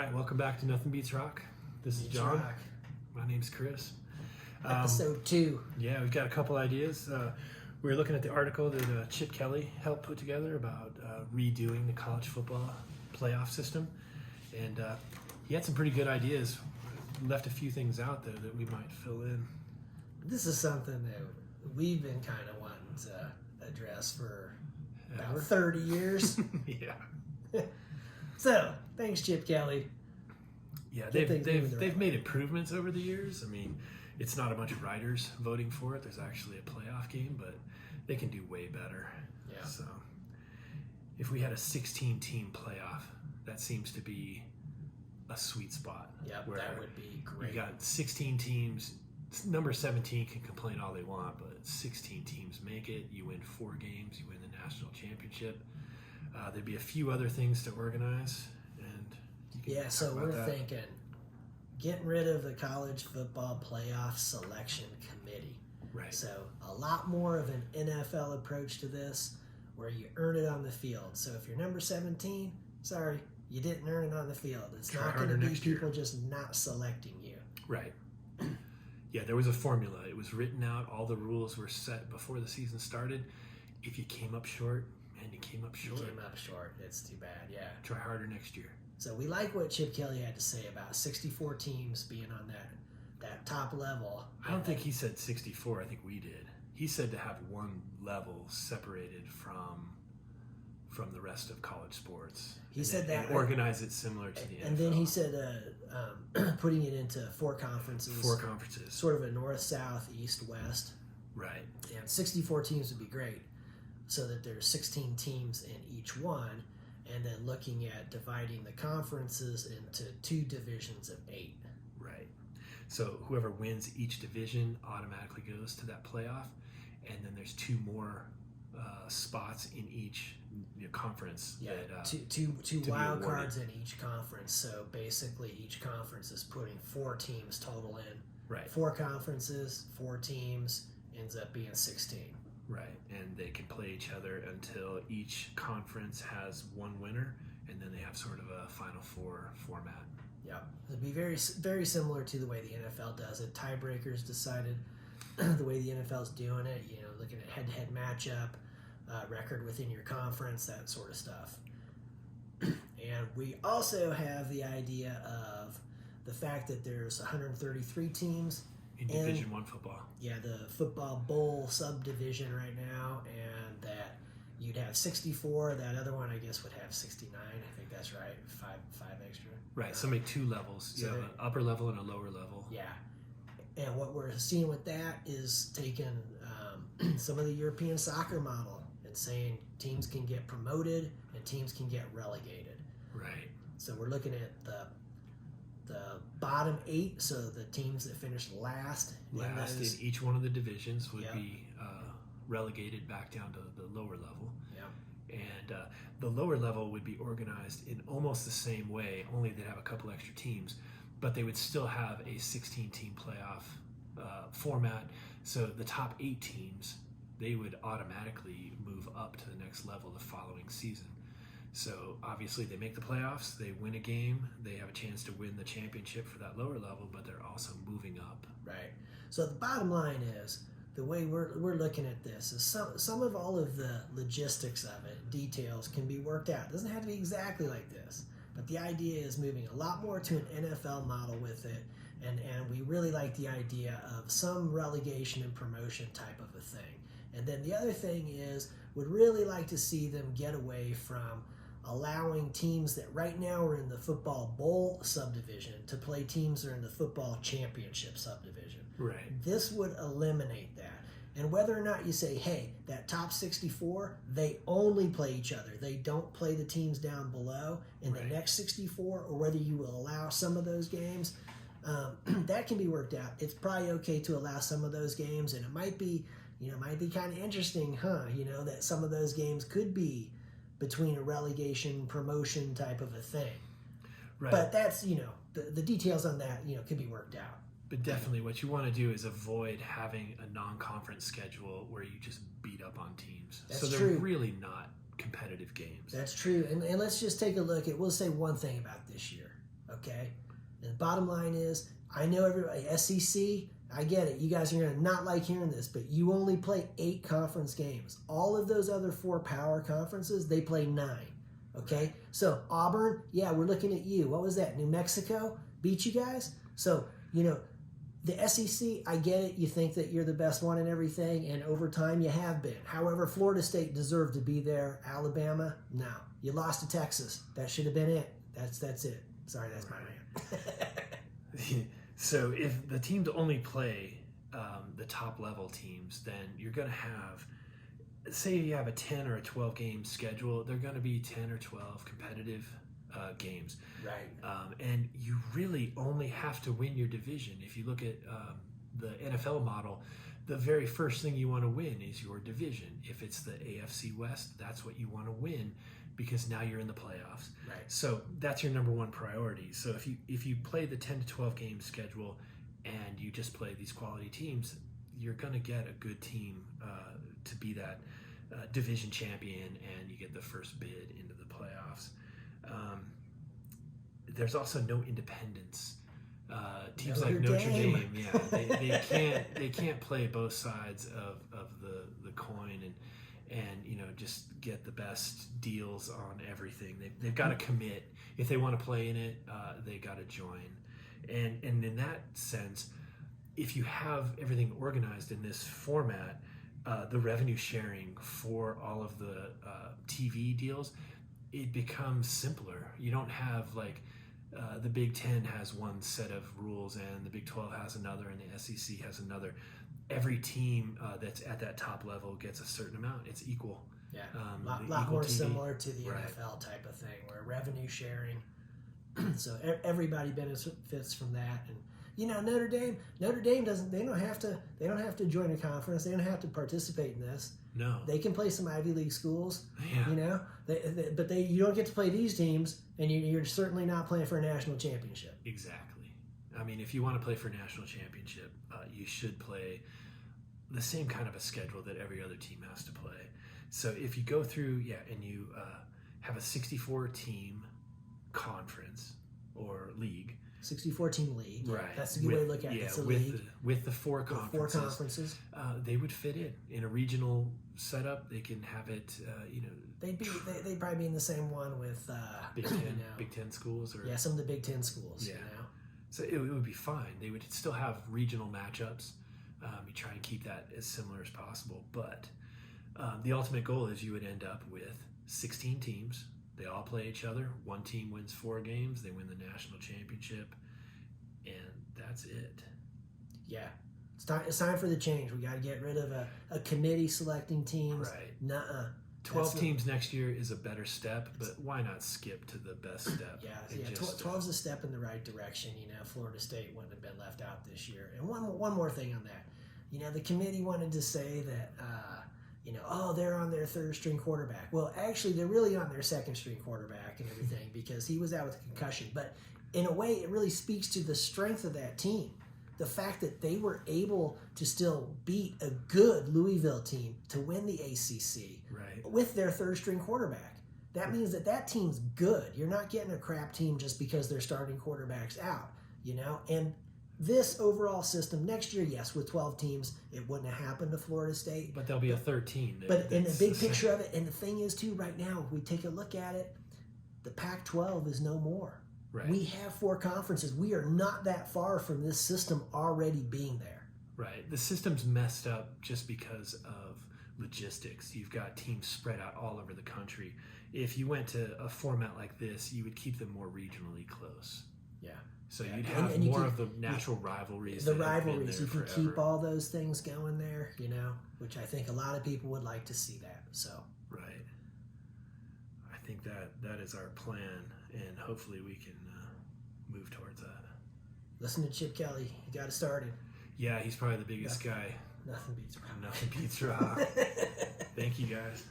right, welcome back to Nothing Beats Rock. This is Beats John. Rock. My name's Chris. Episode 2. Yeah, we've got a couple ideas. We were looking at the article that Chip Kelly helped put together about redoing the college football playoff system, and he had some pretty good ideas. Left a few things out there that we might fill in. This is something that we've been kind of wanting to address for about 30 years. Yeah. So, thanks, Chip Kelly. Yeah, they've made improvements over the years. I mean, it's not a bunch of writers voting for it. There's actually a playoff game, but they can do way better. Yeah. So, if we had a 16-team playoff, that seems to be a sweet spot. Yep, that would be great. You got 16 teams. Number 17 can complain all they want, but 16 teams make it. You win 4 games. You win the national championship. There'd be a few other things to organize, and you can so we're that. thinking getting rid of the college football playoff selection committee. Right. So a lot more of an NFL approach to this, where you earn it on the field. So if you're number 17, sorry, you didn't earn it on the field. It's Try not going to harder be next year. people just not selecting you. Right. Yeah, there was a formula. It was written out. All the rules were set before the season started. If you came up short, man, you came up short. You came up short. It's too bad, yeah. Try harder next year. So we like what Chip Kelly had to say about 64 teams being on that top level. I don't think he said 64. I think we did. He said to have one level separated from the rest of college sports. He said that. And organize it similar to the NFL. And then he said putting it into 4 conferences. 4 conferences. Sort of a north, south, east, west. Right. And 64 teams would be great, so that there's 16 teams in each one, and then looking at dividing the conferences into 2 divisions of 8. Right. So whoever wins each division automatically goes to that playoff, and then there's 2 more spots in each conference. Yeah, that, two wild cards in each conference. So basically, each conference is putting 4 teams total in. Right. 4 conferences, 4 teams, ends up being 16. Right, and they can play each other until each conference has 1 winner, and then they have sort of a Final Four format. Yeah, it'd be very, very similar to the way the NFL does it. Tiebreakers decided the way the NFL's doing it. Looking at head-to-head matchup, record within your conference, that sort of stuff. And we also have the idea of the fact that there's 133 teams in Division I football. Yeah, the football bowl subdivision right now, and that you'd have 64. That other one, I guess, would have 69. I think that's right. Five extra. Right. So make 2 levels. You have an upper level and a lower level. Yeah. And what we're seeing with that is taking some of the European soccer model and saying teams can get promoted and teams can get relegated. Right. So we're looking at the bottom 8, so the teams that finish last in each one of the divisions would be relegated back down to the lower level. Yeah. And the lower level would be organized in almost the same way, only they'd have a couple extra teams, but they would still have a 16-team playoff format. So the top 8 teams, they would automatically move up to the next level the following season. So obviously they make the playoffs, they win a game, they have a chance to win the championship for that lower level, but they're also moving up. Right. So the bottom line is, the way we're looking at this is some of all of the logistics of it, details, can be worked out. It doesn't have to be exactly like this, but the idea is moving a lot more to an NFL model with it, and we really like the idea of some relegation and promotion type of a thing. And then the other thing is, would really like to see them get away from allowing teams that right now are in the football bowl subdivision to play teams that are in the football championship subdivision. Right. This would eliminate that. And whether or not you say, hey, that top 64, they only play each other. They don't play the teams down below in the next 64, or whether you will allow some of those games, that can be worked out. It's probably okay to allow some of those games, and it might be kind of interesting, that some of those games could be between a relegation promotion type of a thing. Right. But that's, the details on that, could be worked out. But definitely what you want to do is avoid having a non-conference schedule where you just beat up on teams. That's so they're true. Really not competitive games. That's true. And let's just take a look at, we'll say one thing about this year. Okay? And the bottom line is, I know everybody, SEC, I get it. You guys are going to not like hearing this, but you only play 8 conference games. All of those other 4 power conferences, they play 9. Okay? So Auburn, yeah, we're looking at you. What was that? New Mexico beat you guys? So, the SEC, I get it. You think that you're the best one and everything, and over time you have been. However, Florida State deserved to be there. Alabama, no. You lost to Texas. That should have been it. That's it. Sorry, that's my rant. So if the teams only play the top level teams, then you're going to have, say you have a 10 or a 12 game schedule, they're going to be 10 or 12 competitive games. Right. And you really only have to win your division. If you look at the NFL model, the very first thing you want to win is your division. If it's the AFC West, that's what you want to win, because now you're in the playoffs. Right. So that's your number one priority. So if you play the 10 to 12 game schedule and you just play these quality teams, you're going to get a good team to be that division champion, and you get the first bid into the playoffs. There's also no independence. Teams like Notre Dame, they can't play both sides of the coin and just get the best deals on everything. They've got to commit. If they want to play in it, they got to join. And in that sense, if you have everything organized in this format, the revenue sharing for all of the TV deals, it becomes simpler. You don't have the Big Ten has one set of rules and the Big 12 has another and the SEC has another. Every team that's at that top level gets a certain amount. It's equal. Yeah, a lot more TV. Similar to the Right. NFL type of thing, where revenue sharing. So everybody benefits from that. And Notre Dame doesn't. They don't have to join a conference. They don't have to participate in this. No, they can play some Ivy League schools. Yeah. But you don't get to play these teams, and you're certainly not playing for a national championship. Exactly. I mean, if you want to play for a national championship, you should play the same kind of a schedule that every other team has to play. So if you go through, and you have a 64-team conference or league. 64-team league. Right. That's a good way to look at it. It's a league. With the 4 conferences. 4 conferences. They would fit in a regional setup. They can have it, They'd probably be in the same one with Big Ten, Big Ten schools, or some of the Big Ten schools. Yeah. So it would be fine. They would still have regional matchups. You try and keep that as similar as possible. But the ultimate goal is you would end up with 16 teams. They all play each other. One team wins 4 games. They win the national championship. And that's it. Yeah. It's time for the change. We got to get rid of a committee selecting teams. Right. Nuh-uh. 12 teams next year is a better step, but why not skip to the best step? Yeah. 12's a step in the right direction. Florida State wouldn't have been left out this year. And one more thing on that. The committee wanted to say that, they're on their 3rd string quarterback. Well, actually, they're really on their 2nd string quarterback and everything because he was out with a concussion. But in a way, it really speaks to the strength of that team. The fact that they were able to still beat a good Louisville team to win the ACC with their 3rd string quarterback. That means that team's good. You're not getting a crap team just because their starting quarterback's out, And this overall system next year, yes, with 12 teams, it wouldn't have happened to Florida State. But there'll be a 13. But in the big picture of it, and the thing is, too, right now, if we take a look at it, the Pac-12 is no more. Right. We have 4 conferences. We are not that far from this system already being there. Right. The system's messed up just because of logistics. You've got teams spread out all over the country. If you went to a format like this, you would keep them more regionally close. Yeah. So you'd have and more of the natural rivalries. The rivalries. You can keep all those things going there, which I think a lot of people would like to see that. So. Right. I think that is our plan, and hopefully we can move towards that. Listen to Chip Kelly. He got it started. Yeah, he's probably the biggest guy. Nothing beats rock. Nothing beats rock. Thank you, guys.